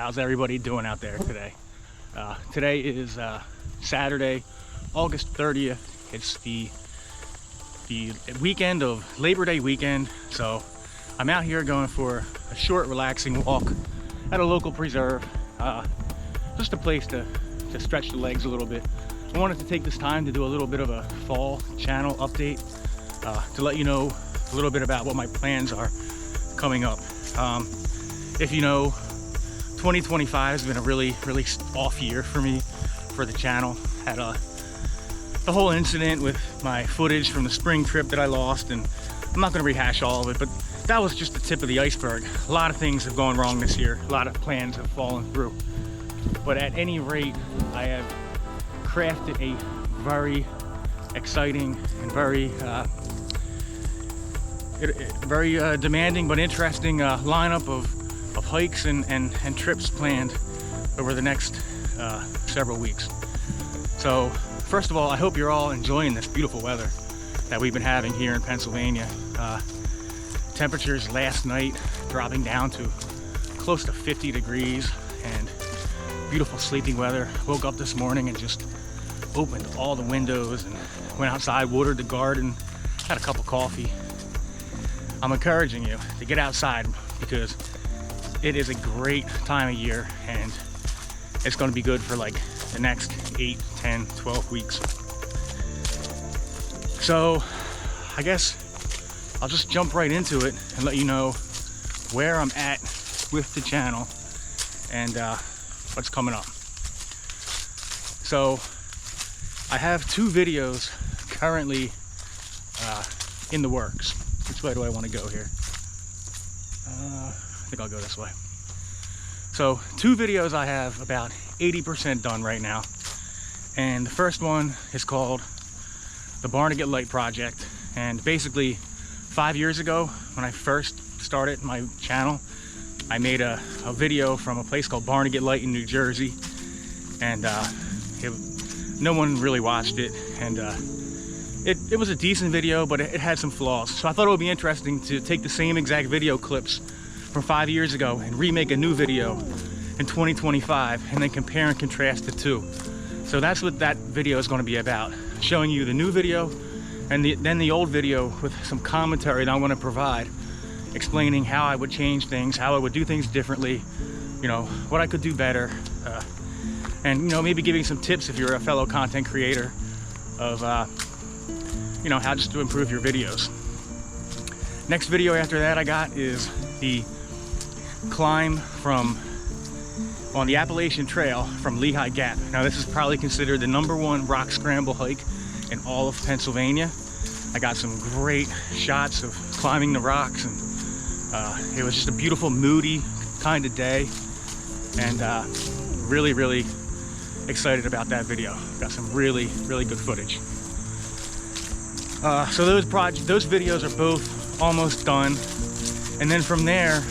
How's everybody doing out there today? Today is Saturday, August 30th. It's the weekend of Labor Day weekend, so I'm out here going for a short, relaxing walk at a local preserve. Just a place to stretch the legs a little bit. I wanted to take this time to do a little bit of a fall channel update to let you know a little bit about what my plans are coming up. If you know, 2025 has been a really off year for me, for the channel. Had the whole incident with my footage from the spring trip that I lost, and I'm not going to rehash all of it, but that was just the tip of the iceberg. A lot of things have gone wrong this year. A lot of plans have fallen through. But at any rate, I have crafted a very exciting and very demanding but interesting lineup of hikes and trips planned over the next several weeks. So first of all, I hope you're all enjoying this beautiful weather that we've been having here in Pennsylvania. Temperatures last night dropping down to close to 50 degrees and beautiful sleeping weather. Woke up this morning and just opened all the windows and went outside, watered the garden, had a cup of coffee. I'm encouraging you to get outside because it is a great time of year and it's going to be good for like the next 8, 10, 12 weeks. So I guess I'll just jump right into it and let you know where I'm at with the channel and what's coming up. So I have 2 videos currently in the works. Which way do I want to go here? I think I'll go this way. So 2 videos I have about 80% done right now. And the first one is called the Barnegat Light Project. And basically 5 years ago, when I first started my channel, I made a video from a place called Barnegat Light in New Jersey. And no one really watched it. And it was a decent video, but it had some flaws. So I thought it would be interesting to take the same exact video clips from 5 years ago and remake a new video in 2025 and then compare and contrast the two. So that's what that video is going to be about, showing you the new video and then the old video with some commentary that I want to provide, explaining how I would change things, how I would do things differently, you know, what I could do better, and you know, maybe giving some tips if you're a fellow content creator of you know, how just to improve your videos. Next video after that I got is the climb on the Appalachian Trail from Lehigh Gap. Now this is probably considered the #1 rock scramble hike in all of Pennsylvania. I got some great shots of climbing the rocks, and it was just a beautiful, moody kind of day, and really excited about that video. Got some really good footage. So those videos are both almost done, and then from there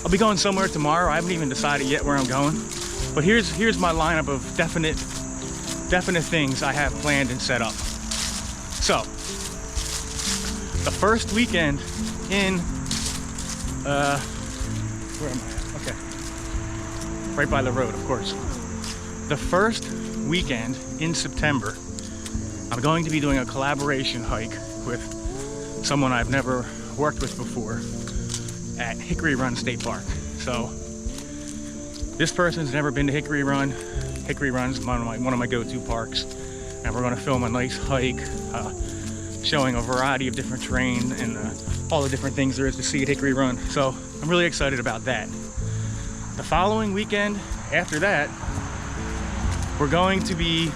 I'll be going somewhere tomorrow. I haven't even decided yet where I'm going, but here's my lineup of definite things I have planned and set up. So the first weekend in where am I at? Okay, right by the road, of course. The first weekend in September, I'm going to be doing a collaboration hike with someone I've never worked with before at Hickory Run State Park. So this person's never been to Hickory Run. Hickory Run's one of my go-to parks, and we're going to film a nice hike showing a variety of different terrain and all the different things there is to see at Hickory Run. So I'm really excited about that. The following weekend after that, I'm going to be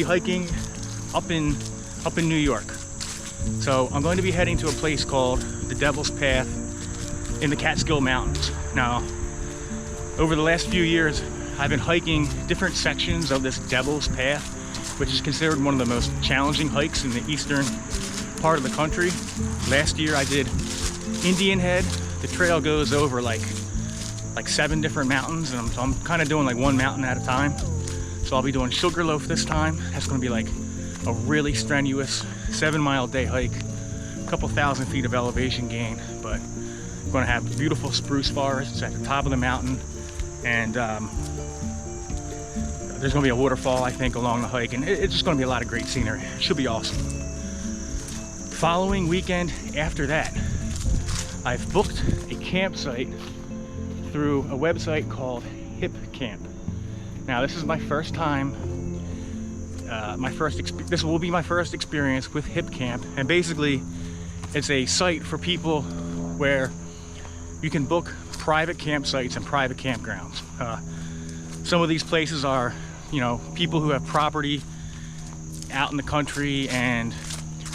hiking up in New York. So I'm going to be heading to a place called the Devil's Path in the Catskill Mountains. Now, over the last few years, I've been hiking different sections of this Devil's Path, which is considered one of the most challenging hikes in the eastern part of the country. Last year I did Indian Head. The trail goes over like 7 different mountains, and I'm kind of doing like one mountain at a time. So I'll be doing Sugarloaf this time. That's going to be like a really strenuous 7-mile day hike, a couple thousand feet of elevation gain, but We're going to have beautiful spruce forests at the top of the mountain, and there's going to be a waterfall, I think, along the hike, and it's just going to be a lot of great scenery. It should be awesome. Following weekend after that, I've booked a campsite through a website called Hipcamp. Now, this is my first time. This will be my first experience with Hipcamp, and basically, it's a site for people where you can book private campsites and private campgrounds. Some of these places are, you know, people who have property out in the country and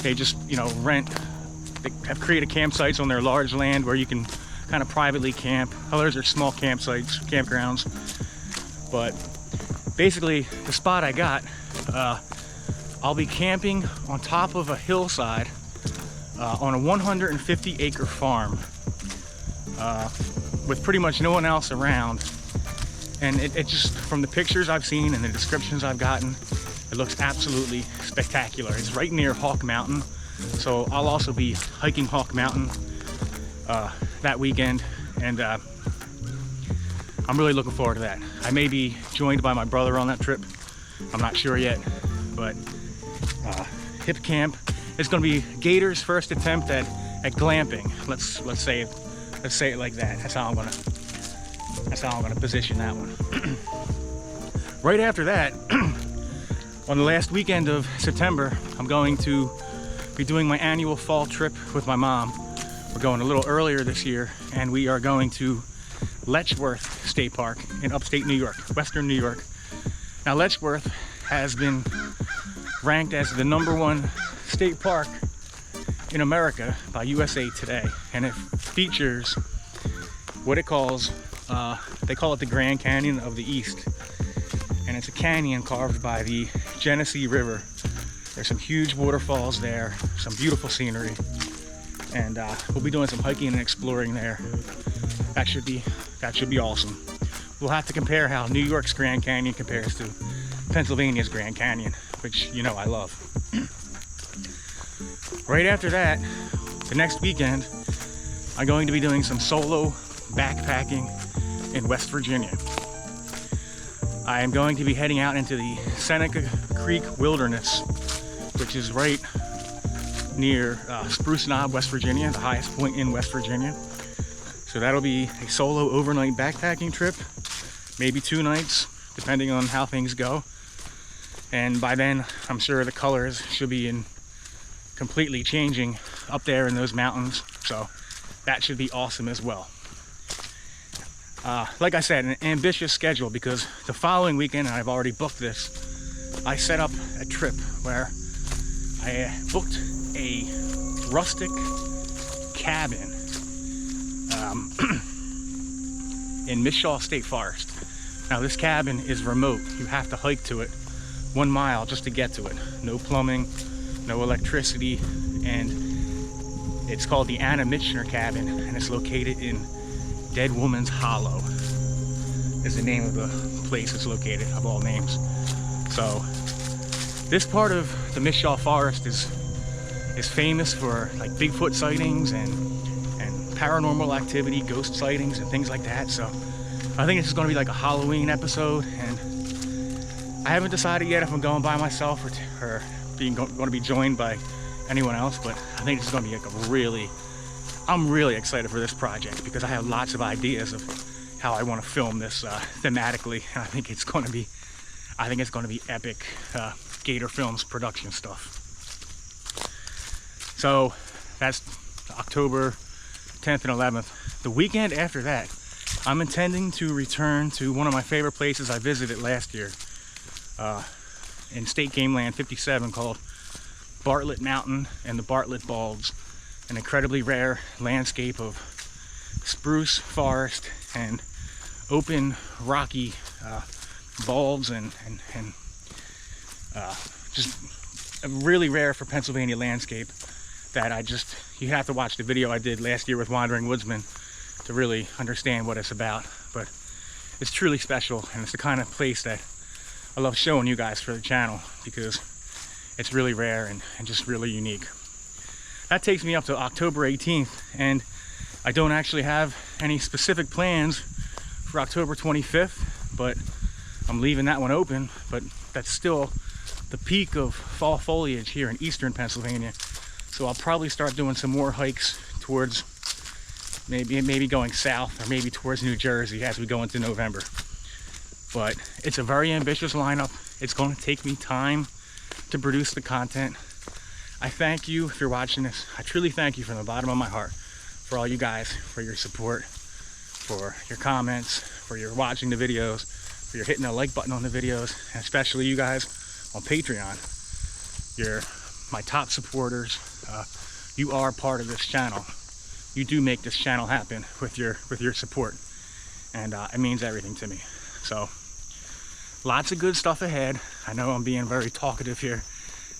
they just, you know, they have created campsites on their large land where you can kind of privately camp. Others are small campsites, campgrounds. But basically, the spot I got, I'll be camping on top of a hillside on a 150-acre farm with pretty much no one else around. And it just, from the pictures I've seen and the descriptions I've gotten, it looks absolutely spectacular. It's right near Hawk Mountain, so I'll also be hiking Hawk Mountain that weekend, and I'm really looking forward to that. I may be joined by my brother on that trip. I'm not sure yet, but Hipcamp is going to be Gator's first attempt at glamping. Let's say it like that. That's how I'm gonna position that one. Right after that, on the last weekend of September, I'm going to be doing my annual fall trip with my mom. We're going a little earlier this year, and we are going to Letchworth State Park in upstate New York, western New York. Now, Letchworth has been ranked as the #1 state park in America by USA Today, and it features what it calls, they call it the Grand Canyon of the East, and it's a canyon carved by the Genesee River. There's some huge waterfalls there, some beautiful scenery, and we'll be doing some hiking and exploring there. That should be awesome. We'll have to compare how New York's Grand Canyon compares to Pennsylvania's Grand Canyon, which, you know, I love. Right after that, the next weekend, I'm going to be doing some solo backpacking in West Virginia. I am going to be heading out into the Seneca Creek Wilderness, which is right near Spruce Knob, West Virginia, the highest point in West Virginia. So that'll be a solo overnight backpacking trip, maybe 2 nights, depending on how things go. And by then, I'm sure the colors should be completely changing up there in those mountains. So that should be awesome as well. Like I said, an ambitious schedule, because the following weekend, and I've already booked this, I set up a trip where I booked a rustic cabin in Mishaw State Forest. Now, this cabin is remote. You have to hike to it 1 mile just to get to it. No plumbing, no electricity, and it's called the Anna Mitchner Cabin, and it's located in Dead Woman's Hollow is the name of the place it's located, of all names. So this part of the Mishaw Forest is famous for like Bigfoot sightings and paranormal activity, ghost sightings and things like that. So I think this is going to be like a Halloween episode, and I haven't decided yet if I'm going by myself or going to be joined by anyone else, but I think this is going to be like I'm really excited for this project, because I have lots of ideas of how I want to film this thematically, and I think it's going to be epic Gator Films production stuff. So that's October 10th and 11th. The weekend after that, I'm intending to return to one of my favorite places I visited last year in State Game Land 57, called Bartlett Mountain and the Bartlett Balds, an incredibly rare landscape of spruce forest and open rocky balds and just a really rare for Pennsylvania landscape that you have to watch the video I did last year with Wandering Woodsman to really understand what it's about. But it's truly special, and it's the kind of place that I love showing you guys for the channel, because it's really rare and just really unique. That takes me up to October 18th, and I don't actually have any specific plans for October 25th, but I'm leaving that one open. But that's still the peak of fall foliage here in eastern Pennsylvania. So I'll probably start doing some more hikes towards maybe going south, or maybe towards New Jersey as we go into November. But it's a very ambitious lineup. It's going to take me time to produce the content. I thank you if you're watching this. I truly thank you from the bottom of my heart for all you guys, for your support, for your comments, for your watching the videos, for your hitting the like button on the videos, and especially you guys on Patreon. You're my top supporters. You are part of this channel. You do make this channel happen with your support, and it means everything to me. So lots of good stuff ahead. I know I'm being very talkative here.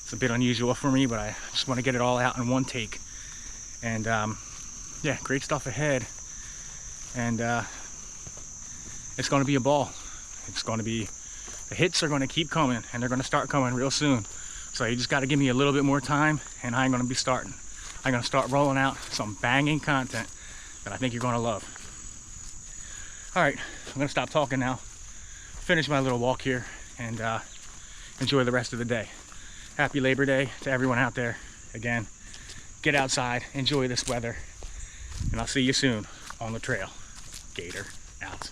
It's a bit unusual for me, but I just want to get it all out in one take. And yeah, great stuff ahead. And it's going to be a ball. It's going to be, the hits are going to keep coming, and they're going to start coming real soon. So you just got to give me a little bit more time, and I'm going to be starting. I'm going to start rolling out some banging content that I think you're going to love. All right, I'm going to stop talking now, finish my little walk here, and enjoy the rest of the day. Happy Labor Day to everyone out there. Again, get outside, enjoy this weather, and I'll see you soon on the trail. Gator out.